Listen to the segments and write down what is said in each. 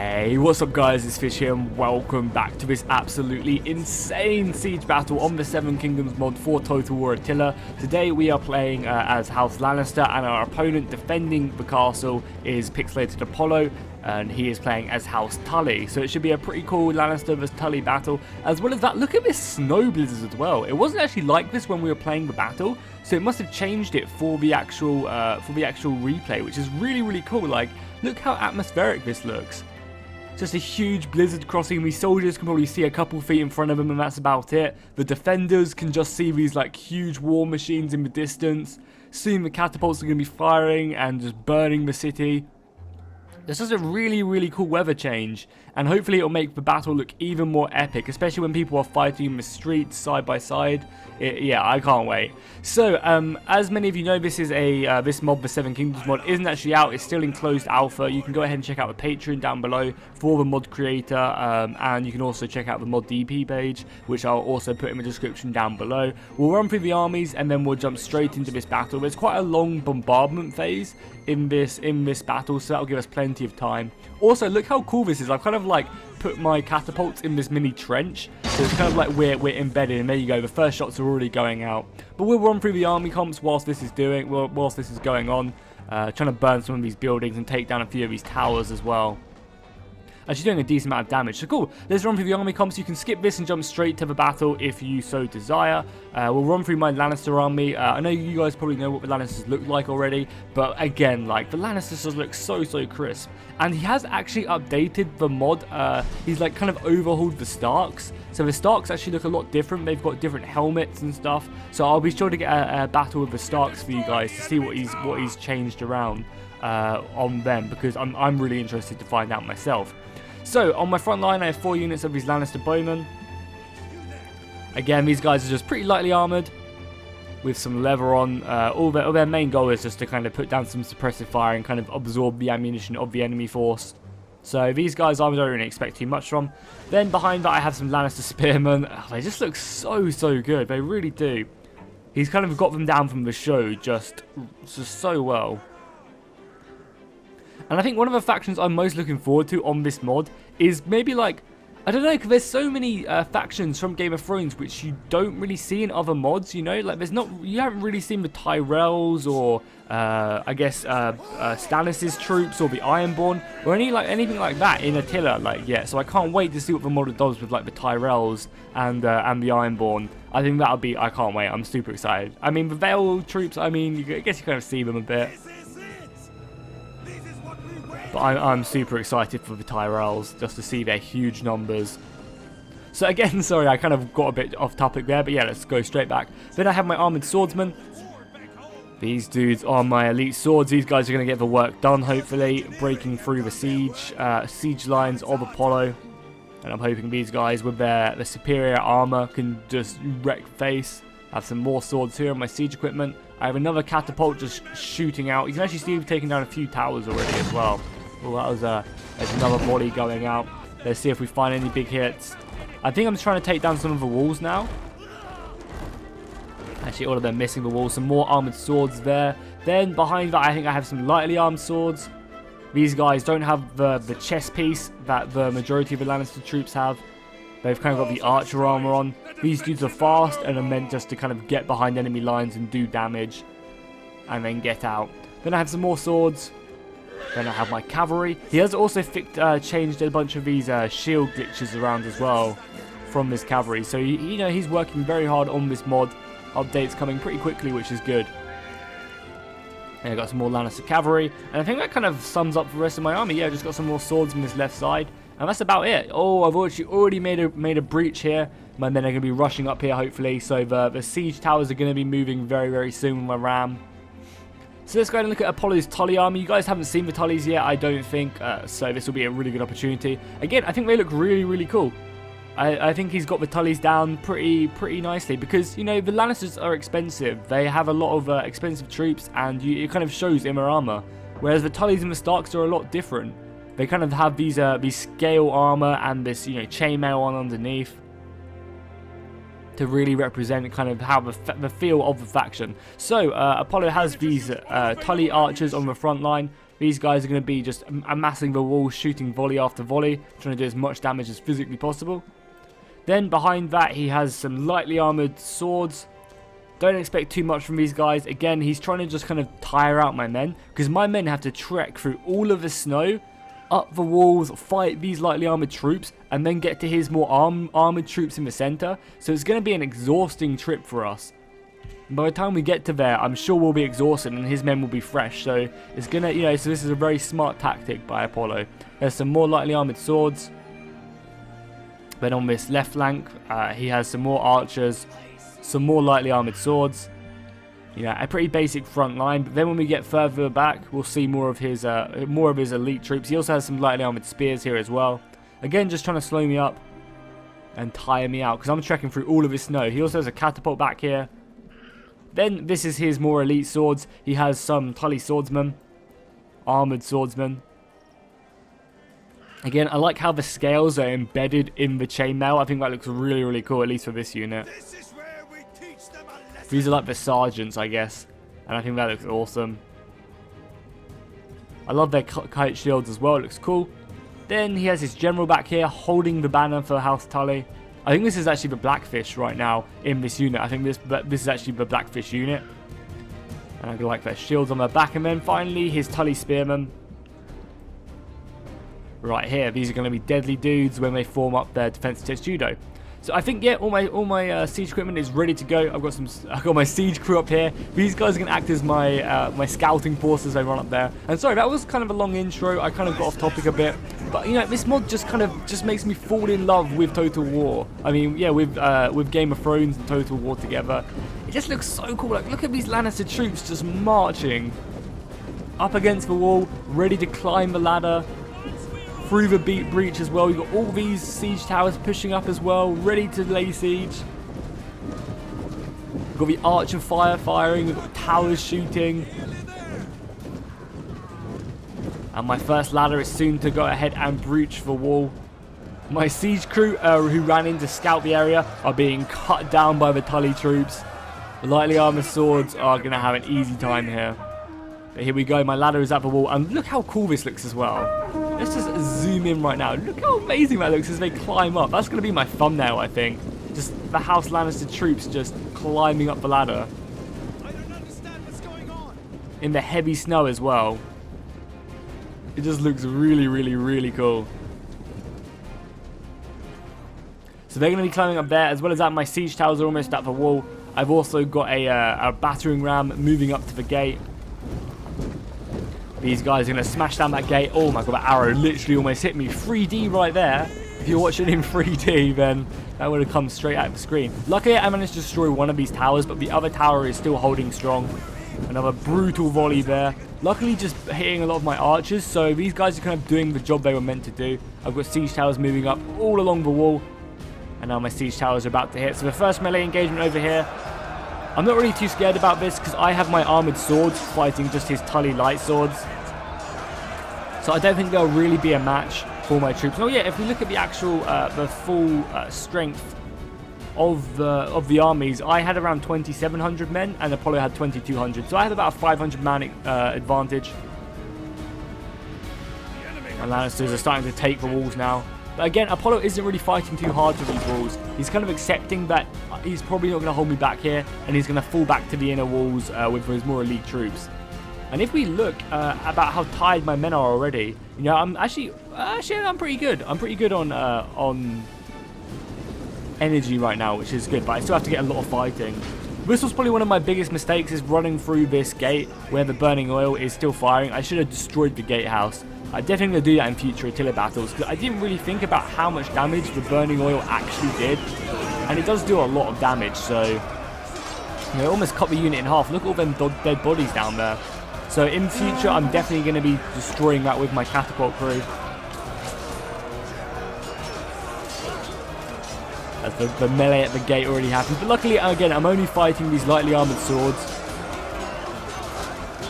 Hey, what's up guys, it's Fish here and welcome back to this absolutely insane siege battle on the Seven Kingdoms mod for Total War Attila. Today we are playing as House Lannister and our opponent defending the castle is Pixelated Apollo and he is playing as House Tully. So it should be a pretty cool Lannister vs Tully battle. As well as that, look at this snow blizzard as well. It wasn't actually like this when we were playing the battle, so it must have changed it for the actual replay, which is really cool. Like, look how atmospheric this looks. Just a huge blizzard crossing. These soldiers can probably see a couple feet in front of them and that's about it. The defenders can just see these like huge war machines in the distance. Soon the catapults are going to be firing and just burning the city. This is a really cool weather change, and hopefully it'll make the battle look even more epic, especially when people are fighting in the streets side by side. Yeah, I can't wait. So, as many of you know, this is this mod, the Seven Kingdoms mod, isn't actually out. It's still in closed alpha. You can go ahead and check out the Patreon down below for the mod creator, and you can also check out the mod DP page, which I'll also put in the description down below. We'll run through the armies and then we'll jump straight into this battle. There's quite a long bombardment phase in this battle, so that'll give us plenty of time. Also, look how cool this is. I've kind of like put my catapults in this mini trench, so it's kind of like we're embedded, and there you go, the first shots are already going out. But we'll run through the army comps whilst this is going on, trying to burn some of these buildings and take down a few of these towers as well. Actually doing a decent amount of damage. So cool, let's run through the army comps. You can skip this and jump straight to the battle if you so desire. We'll run through my Lannister army. I know you guys probably know what the Lannisters look like already, but again, like, the Lannisters look so crisp. And he has actually updated the mod. He's like kind of overhauled the Starks. So the Starks actually look a lot different. They've got different helmets and stuff. So I'll be sure to get a battle with the Starks for you guys to see what he's changed around on them, because I'm really interested to find out myself. So, on my front line, I have 4 units of these Lannister bowmen. Again, these guys are just pretty lightly armoured with some leather on. All their main goal is just to kind of put down some suppressive fire and kind of absorb the ammunition of the enemy force. So, these guys I don't really expect too much from. Then, behind that, I have some Lannister spearmen. Oh, they just look so good. They really do. He's kind of got them down from the show just so well. And I think one of the factions I'm most looking forward to on this mod is maybe like, I don't know, because there's so many factions from Game of Thrones which you don't really see in other mods, you know? Like, you haven't really seen the Tyrells or, I guess, Stannis' troops or the Ironborn or anything like that in Attila, like, yet. So I can't wait to see what the mod does with, like, the Tyrells and the Ironborn. I think that'll be, I can't wait, I'm super excited. I mean, the Vale troops, I mean, I guess you kind of see them a bit. But I'm super excited for the Tyrells, just to see their huge numbers. So again, sorry, I kind of got a bit off topic there, but yeah, let's go straight back. Then I have my armoured swordsmen. These dudes are my elite swords. These guys are going to get the work done, hopefully, breaking through the siege lines of Apollo. And I'm hoping these guys, with their superior armour, can just wreck face. I have some more swords here on my siege equipment. I have another catapult just shooting out. You can actually see we've taken down a few towers already as well. Oh, that was there's another volley going out. Let's see if we find any big hits. I think I'm just trying to take down some of the walls now. Actually, all of them missing the walls. Some more armoured swords there. Then behind that, I think I have some lightly armed swords. These guys don't have the chest piece that the majority of the Lannister troops have. They've kind of got the archer armour on. These dudes are fast and are meant just to kind of get behind enemy lines and do damage. And then get out. Then I have some more swords. Then I have my cavalry. He has also changed a bunch of these shield glitches around as well from this cavalry. So, you know, he's working very hard on this mod. Updates coming pretty quickly, which is good. And I got some more Lannister cavalry. And I think that kind of sums up the rest of my army. Yeah, I just got some more swords on this left side. And that's about it. Oh, I've already made a breach here. And then they're going to be rushing up here, hopefully. So the siege towers are going to be moving very soon with my ram. So let's go ahead and look at Apollo's Tully army. You guys haven't seen the Tullys yet, I don't think. So this will be a really good opportunity. Again, I think they look really cool. I think he's got the Tullys down pretty nicely. Because, you know, the Lannisters are expensive. They have a lot of expensive troops. And it kind of shows in their armor. Whereas the Tullys and the Starks are a lot different. They kind of have these scale armor and this, you know, chainmail on underneath to really represent kind of how the feel of the faction. So Apollo has these Tully archers on the front line. These guys are going to be just amassing the wall, shooting volley after volley, trying to do as much damage as physically possible. Then behind that, he has some lightly armoured swords. Don't expect too much from these guys. Again, he's trying to just kind of tire out my men, because my men have to trek through all of the snow, up the walls, fight these lightly armoured troops, and then get to his more armoured troops in the centre. So it's going to be an exhausting trip for us. And by the time we get to there, I'm sure we'll be exhausted and his men will be fresh. So it's going to, you know, so this is a very smart tactic by Apollo. There's some more lightly armoured swords. Then on this left flank, he has some more archers, some more lightly armoured swords. You know, a pretty basic front line. But then when we get further back, we'll see more of his elite troops. He also has some lightly armoured spears here as well. Again, just trying to slow me up and tire me out, because I'm trekking through all of his snow. He also has a catapult back here. Then this is his more elite swords. He has some Tully swordsmen, armoured swordsmen. Again, I like how the scales are embedded in the chainmail. I think that looks really, really cool, at least for this unit. These are like the sergeants, I guess. And I think that looks awesome. I love their kite shields as well. It looks cool. Then he has his general back here holding the banner for House Tully. I think this is actually the Blackfish right now in this unit. I think this is actually the Blackfish unit. And I like their shields on their back. And then finally, his Tully spearmen. Right here, these are going to be deadly dudes when they form up their defense test judo. So I think, yeah, all my siege equipment is ready to go. I've got my siege crew up here. These guys are going to act as my my scouting force as they run up there. And sorry, that was kind of a long intro. I kind of got off topic a bit, but you know, this mod just makes me fall in love with Total War. I mean, yeah, with Game of Thrones and Total War together, it just looks so cool. Like, look at these Lannister troops just marching up against the wall, ready to climb the ladder. Through the breach as well. We've got all these siege towers pushing up as well, ready to lay siege. We've got the archer fire firing, we've got towers shooting. And my first ladder is soon to go ahead and breach the wall. My siege crew, who ran in to scout the area, are being cut down by the Tully troops. The lightly armoured swords are going to have an easy time here. But here we go, my ladder is at the wall, and look how cool this looks as well. Let's just zoom in right now. Look how amazing that looks as they climb up. That's going to be my thumbnail, I think. Just the House Lannister troops just climbing up the ladder. I don't understand what's going on. In the heavy snow as well. It just looks really, really, really cool. So they're going to be climbing up there. As well as that, my siege towers are almost at the wall. I've also got a battering ram moving up to the gate. These guys are going to smash down that gate. Oh my god, that arrow literally almost hit me. 3D right there. If you're watching in 3D, then that would have come straight out of the screen. Luckily, I managed to destroy one of these towers, but the other tower is still holding strong. Another brutal volley there. Luckily, just hitting a lot of my archers, so these guys are kind of doing the job they were meant to do. I've got siege towers moving up all along the wall. And now my siege towers are about to hit. So the first melee engagement over here. I'm not really too scared about this because I have my armoured swords fighting just his Tully light swords. So I don't think there'll really be a match for my troops. Oh yeah, if we look at the actual, the full strength of the armies, I had around 2,700 men and Apollo had 2,200. So I had about a 500 man advantage. And Lannisters are starting to take the walls now. But again, Apollo isn't really fighting too hard for these walls. He's kind of accepting that he's probably not going to hold me back here, and he's going to fall back to the inner walls with his more elite troops. And if we look about how tired my men are already, you know, I'm pretty good. I'm pretty good on energy right now, which is good. But I still have to get a lot of fighting. This was probably one of my biggest mistakes, is running through this gate where the burning oil is still firing. I should have destroyed the gatehouse. I'm definitely going to do that in future Attila battles, because I didn't really think about how much damage the burning oil actually did. And it does do a lot of damage, so you know, it almost cut the unit in half. Look at all them dead bodies down there. So in future, I'm definitely going to be destroying that with my catapult crew. As the melee at the gate already happened. But luckily, again, I'm only fighting these lightly armoured swords.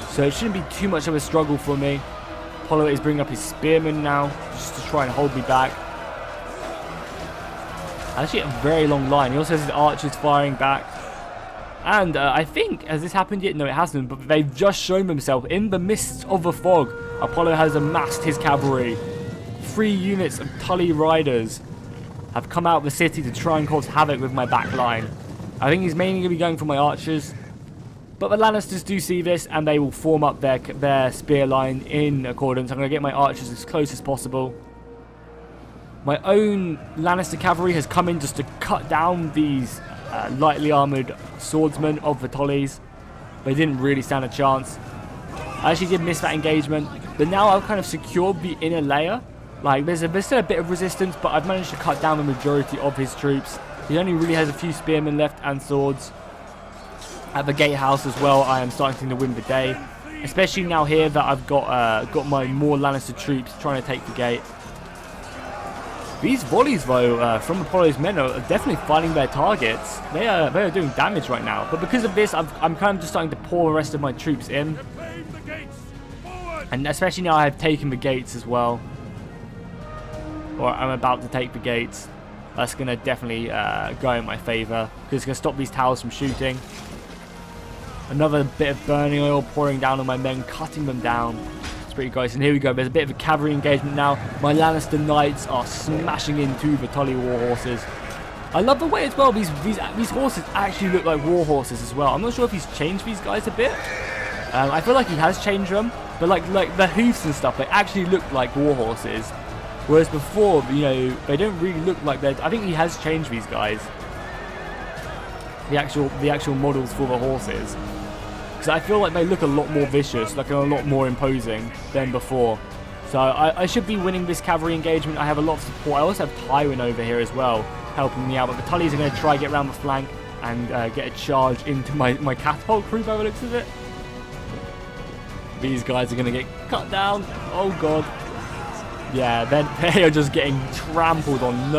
So it shouldn't be too much of a struggle for me. Apollo is bringing up his spearmen now, just to try and hold me back. Actually, a very long line. He also has his archers firing back. And I think, has this happened yet? No, it hasn't. But they've just shown themselves in the midst of the fog. Apollo has amassed his cavalry. 3 units of Tully riders have come out of the city to try and cause havoc with my back line. I think he's mainly going to be going for my archers. But the Lannisters do see this, and they will form up their spear line in accordance. I'm going to get my archers as close as possible. My own Lannister cavalry has come in just to cut down these lightly armoured swordsmen of the Tullys. They didn't really stand a chance. I actually did miss that engagement, but now I've kind of secured the inner layer. Like, there's still a bit of resistance, but I've managed to cut down the majority of his troops. He only really has a few spearmen left and swords. At the gatehouse as well, I am starting to win the day. Especially now here that I've got my more Lannister troops trying to take the gate. These volleys, though, from Apollo's men are definitely finding their targets. They are doing damage right now. But because of this, I'm kind of just starting to pour the rest of my troops in. And especially now I have taken the gates as well. Or I'm about to take the gates. That's going to definitely go in my favour. Because it's going to stop these towers from shooting. Another bit of burning oil pouring down on my men, cutting them down. It's pretty gross. And here we go. There's a bit of a cavalry engagement now. My Lannister knights are smashing into the Tully war horses. I love the way as well these horses actually look like war horses as well. I'm not sure if he's changed these guys a bit. I feel like he has changed them. But like the hoofs and stuff, they actually look like war horses. Whereas before, you know, they don't really look like that. I think he has changed these guys. The actual models for the horses. Because I feel like they look a lot more vicious, like a lot more imposing than before. So I should be winning this cavalry engagement. I have a lot of support. I also have Tywin over here as well, helping me out. But the Tullys are going to try and get around the flank and get a charge into my catapult crew by the looks of it. These guys are going to get cut down. Oh god. Yeah, they are just getting trampled on.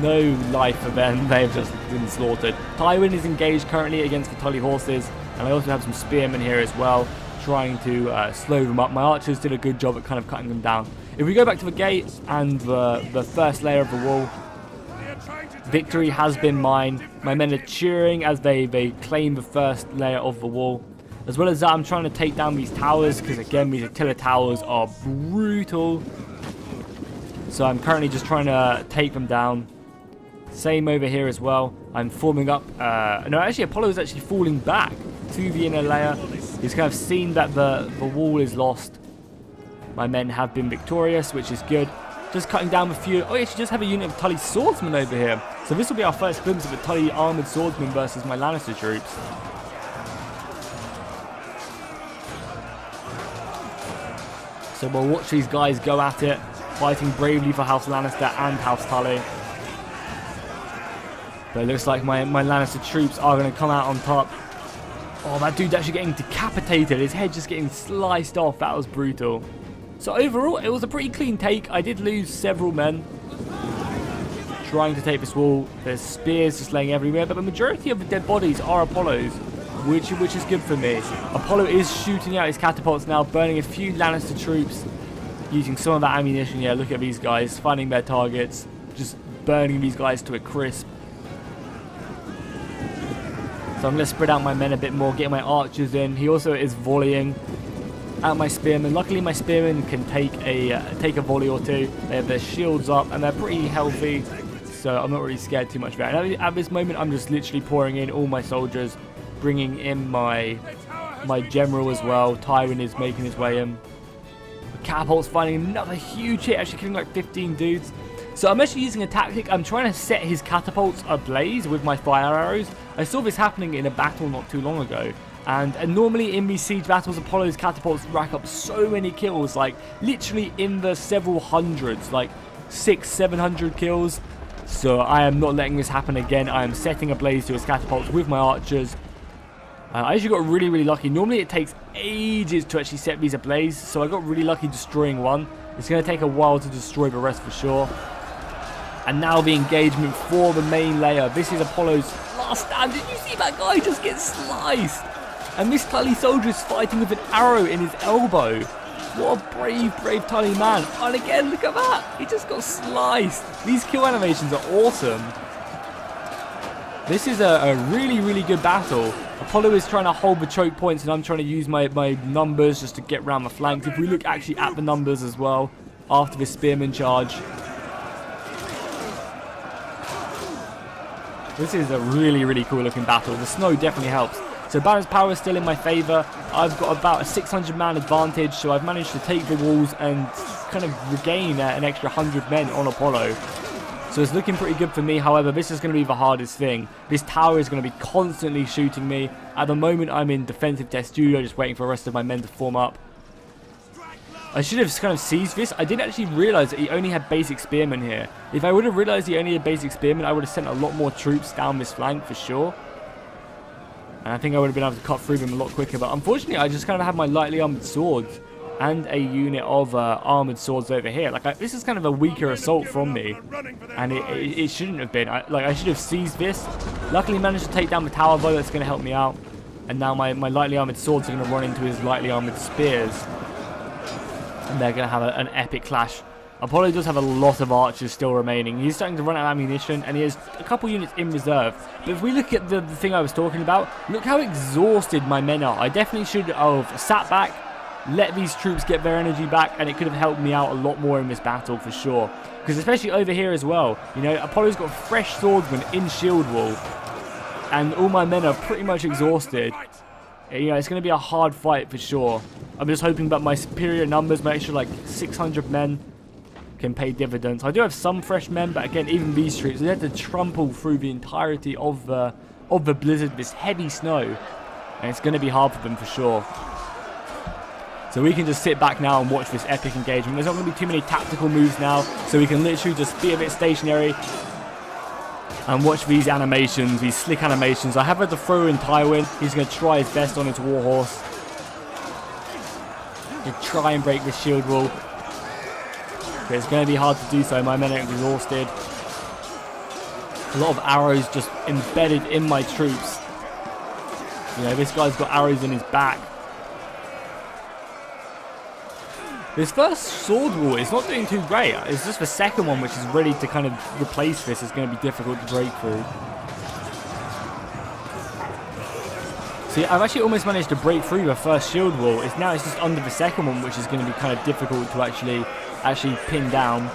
No life for them. They've just been slaughtered. Tywin is engaged currently against the Tully horses, and I also have some spearmen here as well, trying to slow them up. My archers did a good job at kind of cutting them down. If we go back to the gate and the first layer of the wall, victory has been mine. My men are cheering as they claim the first layer of the wall. As well as that, I'm trying to take down these towers, because again, these Attila towers are brutal. So I'm currently just trying to take them down. Same over here as well. I'm forming up. No, actually, Apollo is actually falling back to the inner layer. He's kind of seen that the wall is lost. My men have been victorious, which is good. Just cutting down a few. Oh, yeah, she just have a unit of Tully swordsmen over here. So this will be our first glimpse of a Tully armored swordsman versus my Lannister troops. So we'll watch these guys go at it, fighting bravely for House Lannister and House Tully. But it looks like my Lannister troops are going to come out on top. Oh, that dude's actually getting decapitated. His head just getting sliced off. That was brutal. So overall, it was a pretty clean take. I did lose several men trying to take this wall. There's spears just laying everywhere, but the majority of the dead bodies are Apollo's, which is good for me. Apollo is shooting out his catapults now, burning a few Lannister troops, using some of that ammunition. Yeah, look at these guys, finding their targets, just burning these guys to a crisp. So I'm going to spread out my men a bit more, get my archers in. He also is volleying at my spearmen. Luckily, my spearmen can take a volley or two. They have their shields up, and they're pretty healthy, so I'm not really scared too much of that. And at this moment, I'm just literally pouring in all my soldiers, bringing in my general as well. Tywin is making his way in. The catapult's finding another huge hit, actually killing like 15 dudes. So I'm actually using a tactic. I'm trying to set his catapults ablaze with my fire arrows. I saw this happening in a battle not too long ago. And normally in these siege battles, Apollo's catapults rack up so many kills, like literally in the several hundreds, like 600-700 kills. So I am not letting this happen again. I am setting ablaze to his catapults with my archers. I actually got really lucky. Normally it takes ages to actually set these ablaze, so I got really lucky destroying one. It's going to take a while to destroy the rest for sure. And now the engagement for the main layer. This is Apollo's last stand. Did you see that guy just get sliced? And this Tully soldier is fighting with an arrow in his elbow. What a brave Tully man. And again, look at that. He just got sliced. These kill animations are awesome. This is a really good battle. Apollo is trying to hold the choke points, and I'm trying to use my numbers just to get around the flanks. If we look actually at the numbers as well, after this spearman charge, this is a really, really cool looking battle. The snow definitely helps. So balance power is still in my favour. I've got about a 600 man advantage, so I've managed to take the walls and kind of regain an extra 100 men on Apollo. So it's looking pretty good for me. However, this is going to be the hardest thing. This tower is going to be constantly shooting me. At the moment, I'm in defensive test studio, just waiting for the rest of my men to form up. I should have kind of seized this. I didn't actually realise that he only had basic spearmen here. If I would have realised he only had basic spearmen, I would have sent a lot more troops down this flank for sure. And I think I would have been able to cut through them a lot quicker. But unfortunately, I just kind of have my lightly armoured swords and a unit of armoured swords over here. Like, this is kind of a weaker assault from me, and it shouldn't have been. I should have seized this. Luckily managed to take down the tower though. That's going to help me out. And now my lightly armoured swords are going to run into his lightly armoured spears, and they're going to have an epic clash. Apollo does have a lot of archers still remaining. He's starting to run out of ammunition, and he has a couple units in reserve. But if we look at the thing I was talking about, look how exhausted my men are. I definitely should have sat back, let these troops get their energy back, and it could have helped me out a lot more in this battle for sure. Because especially over here as well, you know, Apollo's got fresh swordsmen in shield wall, and all my men are pretty much exhausted. You know, it's going to be a hard fight for sure. I'm just hoping that my superior numbers, my extra like 600 men, can pay dividends. I do have some fresh men, but again, even these troops, they had to trample through the entirety of the blizzard, this heavy snow, and it's going to be hard for them for sure. So we can just sit back now and watch this epic engagement. There's not going to be too many tactical moves now, so we can literally just be a bit stationary and watch these animations, these slick animations. I have had to throw in Tywin. He's going to try his best on his warhorse to try and break this shield wall. But it's going to be hard to do so. My men are exhausted. A lot of arrows just embedded in my troops. You know, this guy's got arrows in his back. This first sword wall is not doing too great. It's just the second one which is ready to kind of replace this. It's going to be difficult to break through. See, I've actually almost managed to break through the first shield wall. It's just under the second one, which is going to be kind of difficult to actually pin down.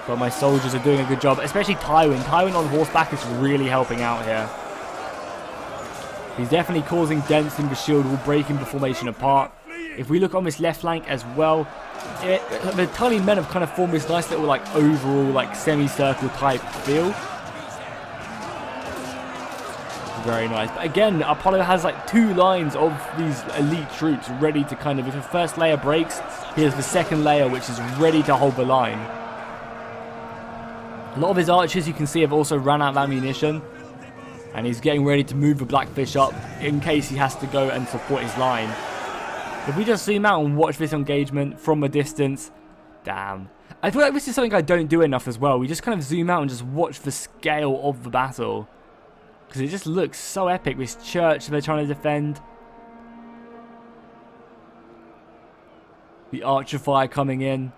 But my soldiers are doing a good job, especially Tywin. Tywin on horseback is really helping out here. He's definitely causing dents in the shield wall, breaking the formation apart. If we look on this left flank as well, the Tully men have kind of formed this nice little like overall like semicircle type feel. Very nice. But again, Apollo has like two lines of these elite troops ready to kind of, if the first layer breaks, here's the second layer which is ready to hold the line. A lot of his archers, you can see, have also run out of ammunition, and he's getting ready to move the Blackfish up in case he has to go and support his line. If we just zoom out and watch this engagement from a distance, damn. I feel like this is something I don't do enough as well. We just kind of zoom out and just watch the scale of the battle, because it just looks so epic. This church they're trying to defend. The archer fire coming in.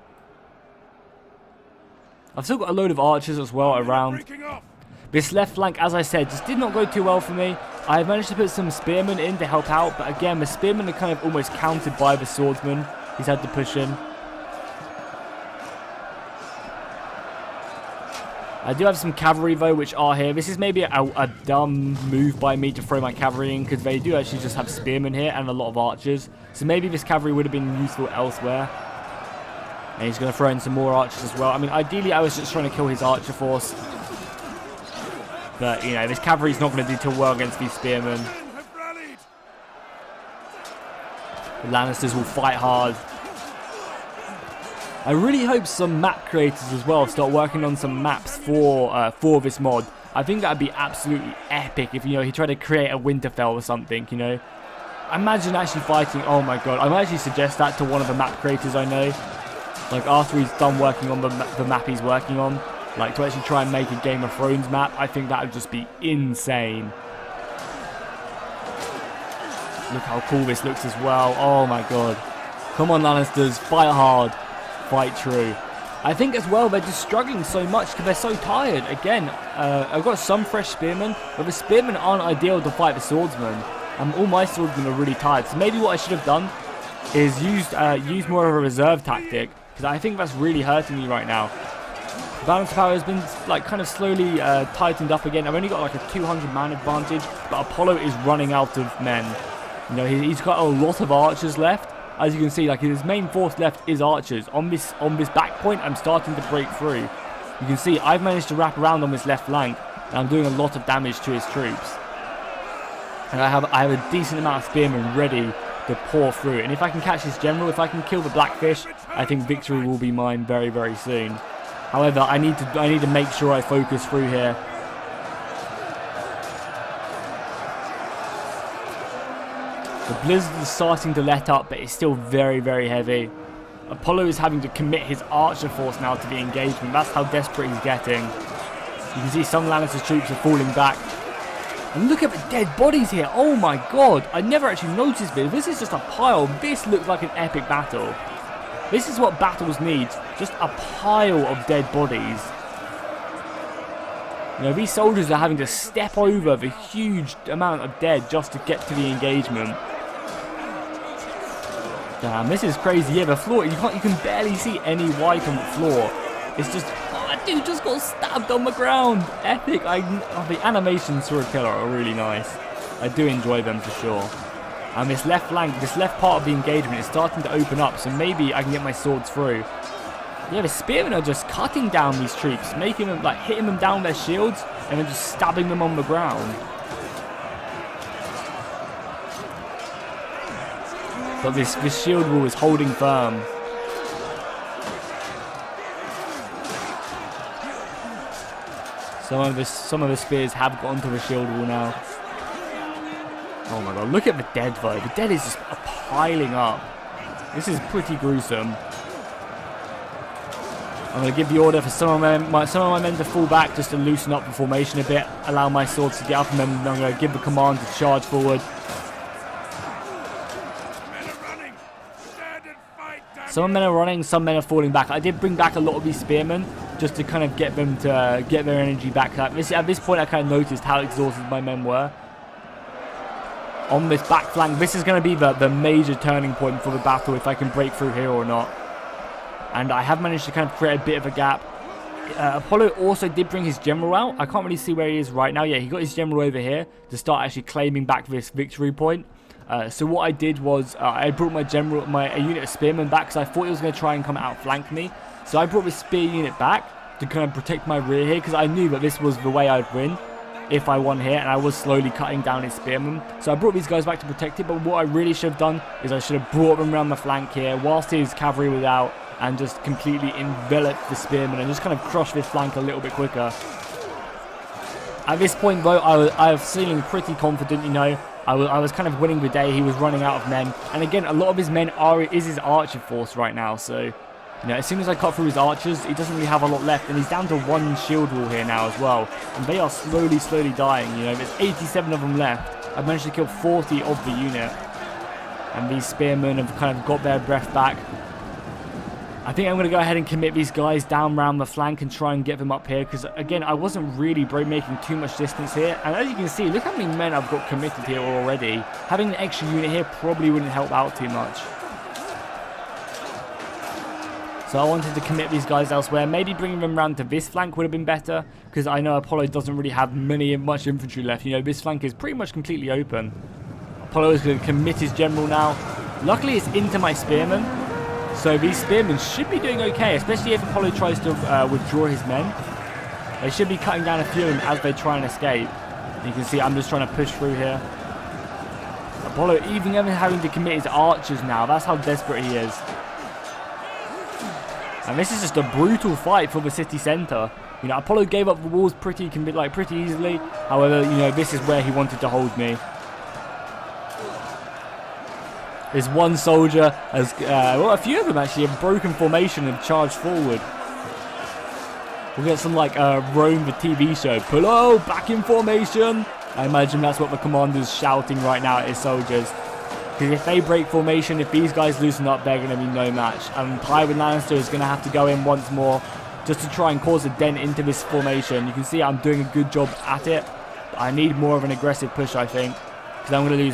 I've still got a load of archers as well around. This left flank, as I said, just did not go too well for me. I managed to put some spearmen in to help out, but again, the spearmen are kind of almost countered by the swordsman. He's had to push in. I do have some cavalry though, which are here. This is maybe a dumb move by me to throw my cavalry in, because they do actually just have spearmen here and a lot of archers. So maybe this cavalry would have been useful elsewhere. And he's going to throw in some more archers as well. I mean, ideally, I was just trying to kill his archer force. But, you know, this cavalry's not going to do too well against these spearmen. The Lannisters will fight hard. I really hope some map creators as well start working on some maps for this mod. I think that would be absolutely epic if, you know, he tried to create a Winterfell or something, you know. Imagine actually fighting, oh my god. I might actually suggest that to one of the map creators I know. Like, after he's done working on the map he's working on. Like, to actually try and make a Game of Thrones map, I think that would just be insane. Look how cool this looks as well. Oh my god. Come on, Lannisters. Fight hard. Fight true. I think as well they're just struggling so much because they're so tired. Again, I've got some fresh spearmen, but the spearmen aren't ideal to fight the swordsmen. All my swordsmen are really tired. So maybe what I should have done is use more of a reserve tactic, because I think that's really hurting me right now. Balance of power has been like kind of slowly tightened up again. I've only got like a 200 man advantage, but Apollo is running out of men. You know, he's got a lot of archers left. As you can see, like his main force left is archers. On this back point, I'm starting to break through. You can see I've managed to wrap around on this left flank, and I'm doing a lot of damage to his troops. And I have a decent amount of spearmen ready to pour through. And if I can catch his general, if I can kill the blackfish, I think victory will be mine very, very soon. However, I need to make sure I focus through here. The blizzard is starting to let up, but it's still very, very heavy. Apollo is having to commit his archer force now to the engagement. That's how desperate he's getting. You can see some Lannister troops are falling back. And look at the dead bodies here. Oh my god. I never actually noticed this. This is just a pile. This looks like an epic battle. This is what battles need. Just a pile of dead bodies. You know, these soldiers are having to step over the huge amount of dead just to get to the engagement. Damn, this is crazy. Yeah, the floor, you can barely see any white on the floor. It's just, oh, that dude just got stabbed on the ground. Epic. The animations for a killer are really nice. I do enjoy them for sure. And this left flank, this left part of the engagement is starting to open up, so maybe I can get my swords through. Yeah, the spearmen are just cutting down these troops, making them, like, hitting them down their shields, and then just stabbing them on the ground. But this shield wall is holding firm. Some of the spears have gone to the shield wall now. Oh my god, look at the dead though. The dead is just piling up. This is pretty gruesome. I'm going to give the order for some of my men to fall back just to loosen up the formation a bit. Allow my swords to get up, and then I'm going to give the command to charge forward. Some men are running, some men are falling back. I did bring back a lot of these spearmen just to kind of get them to get their energy back. At this point, I kind of noticed how exhausted my men were. On this back flank, this is going to be the major turning point for the battle, if I can break through here or not. And I have managed to kind of create a bit of a gap. Apollo also did bring his general out. I can't really see where he is right now. Yeah, he got his general over here to start actually claiming back this victory point. So what I did was I brought my unit of spearmen back, because I thought he was going to try and come outflank me. So I brought the spear unit back to kind of protect my rear here, because I knew that this was the way I'd win if I won here, and I was slowly cutting down his spearmen. So I brought these guys back to protect it, but what I really should have done is I should have brought them around the flank here whilst his cavalry was out, and just completely enveloped the spearmen and just kind of crush this flank a little bit quicker. At this point though, I was feeling pretty confident, you know. I was kind of winning the day. He was running out of men, and again, a lot of his men is his archer force right now. So, you know, as soon as I cut through his archers, he doesn't really have a lot left, and he's down to one shield wall here now as well, and they are slowly dying. You know, there's 87 of them left. I've managed to kill 40 of the unit, and these spearmen have kind of got their breath back. I think I'm going to go ahead and commit these guys down around the flank and try and get them up here, because again, I wasn't really making too much distance here. And as you can see, look how many men I've got committed here already. Having an extra unit here probably wouldn't help out too much. So I wanted to commit these guys elsewhere. Maybe bringing them around to this flank would have been better, because I know Apollo doesn't really have much infantry left. You know, this flank is pretty much completely open. Apollo is going to commit his general now. Luckily, it's into my spearmen. So these spearmen should be doing okay, especially if Apollo tries to withdraw his men. They should be cutting down a few of them as they try and escape. You can see I'm just trying to push through here. Apollo even having to commit his archers now. That's how desperate he is. And this is just a brutal fight for the city centre. You know, Apollo gave up the walls pretty easily. However, you know, this is where he wanted to hold me. This one soldier has, well, a few of them actually have broken formation and charged forward. We'll get some like Rome the TV show. Apollo, back in formation. I imagine that's what the commander's shouting right now at his soldiers. Because if they break formation, if these guys loosen up, they're going to be no match. And Tywin Lannister is going to have to go in once more just to try and cause a dent into this formation. You can see I'm doing a good job at it. But I need more of an aggressive push, I think. Because I'm going to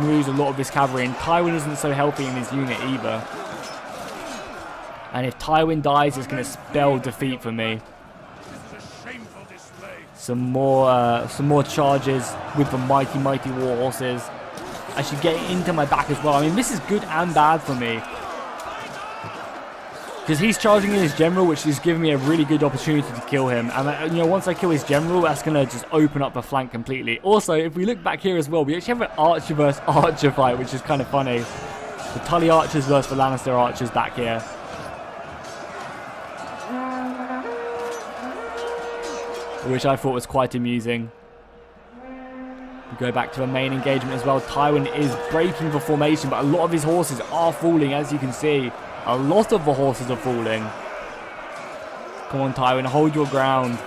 lose a lot of this cavalry. And Tywin isn't so healthy in his unit either. And if Tywin dies, it's going to spell defeat for me. Some more charges with the mighty war horses. Actually getting into my back as well. I mean, this is good and bad for me. Because he's charging in his general, which is giving me a really good opportunity to kill him. And, you know, once I kill his general, that's going to just open up the flank completely. Also, if we look back here as well, we actually have an archer versus archer fight, which is kind of funny. The Tully archers versus the Lannister archers back here. Which I thought was quite amusing. We go back to the main engagement as well. Tywin is breaking the formation, but a lot of his horses are falling, as you can see. A lot of the horses are falling. Come on, Tywin, hold your ground.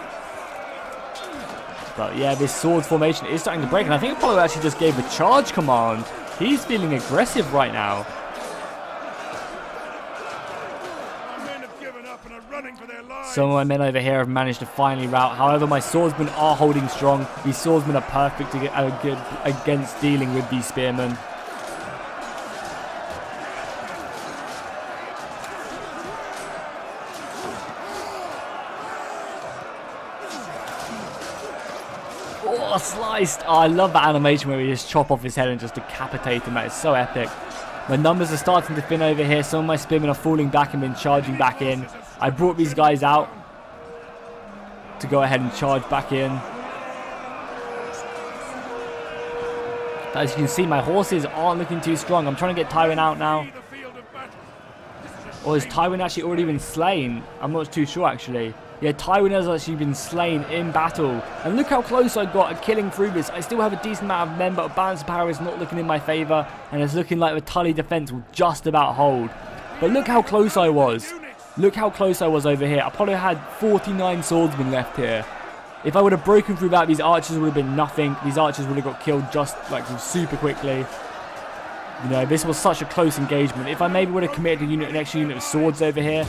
But yeah, this swords formation is starting to break, and I think Apollo actually just gave a charge command. He's feeling aggressive right now. Some of my men over here have managed to finally rout. However, my swordsmen are holding strong. These swordsmen are perfect to get against dealing with these spearmen. Oh, sliced! Oh, I love that animation where we just chop off his head and just decapitate him. That is so epic. My numbers are starting to thin over here. Some of my spearmen are falling back and been charging back in. I brought these guys out to go ahead and charge back in. As you can see, my horses aren't looking too strong. I'm trying to get Tywin out now. Or has Tywin actually already been slain? I'm not too sure, actually. Yeah, Tywin has actually been slain in battle. And look how close I got at killing through this. I still have a decent amount of men, but balance of power is not looking in my favour. And it's looking like the Tully defence will just about hold. But look how close I was. Look how close I was over here. Apollo had 49 swordsmen left here. If I would have broken through that, these archers would have been nothing. These archers would have got killed just like super quickly. You know, this was such a close engagement. If I maybe would have committed an extra unit of swords over here,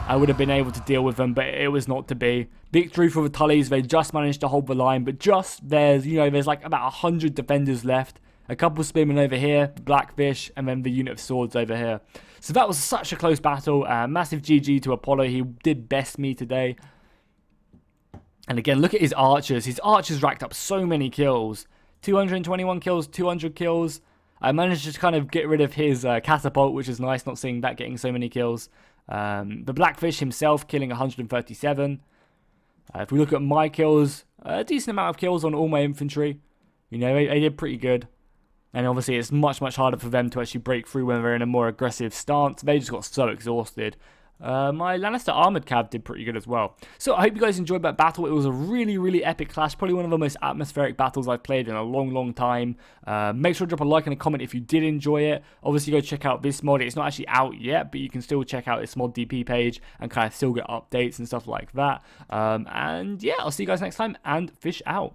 I would have been able to deal with them, but it was not to be. Victory for the Tullys. They just managed to hold the line, but just there's like about 100 defenders left. A couple of spearmen over here, Blackfish, and then the unit of swords over here. So that was such a close battle. Massive GG to Apollo. He did best me today. And again, look at his archers. His archers racked up so many kills. 221 kills, 200 kills. I managed to kind of get rid of his catapult, which is nice, not seeing that getting so many kills. The Blackfish himself killing 137. If we look at my kills, a decent amount of kills on all my infantry. You know, they did pretty good. And obviously it's much harder for them to actually break through when they're in a more aggressive stance. They just got so exhausted. My Lannister Armoured Cav did pretty good as well. So I hope you guys enjoyed that battle. It was a really epic clash. Probably one of the most atmospheric battles I've played in a long time. Make sure to drop a like and a comment if you did enjoy it. Obviously go check out this mod. It's not actually out yet, but you can still check out this mod DP page and kind of still get updates and stuff like that. And yeah, I'll see you guys next time, and fish out.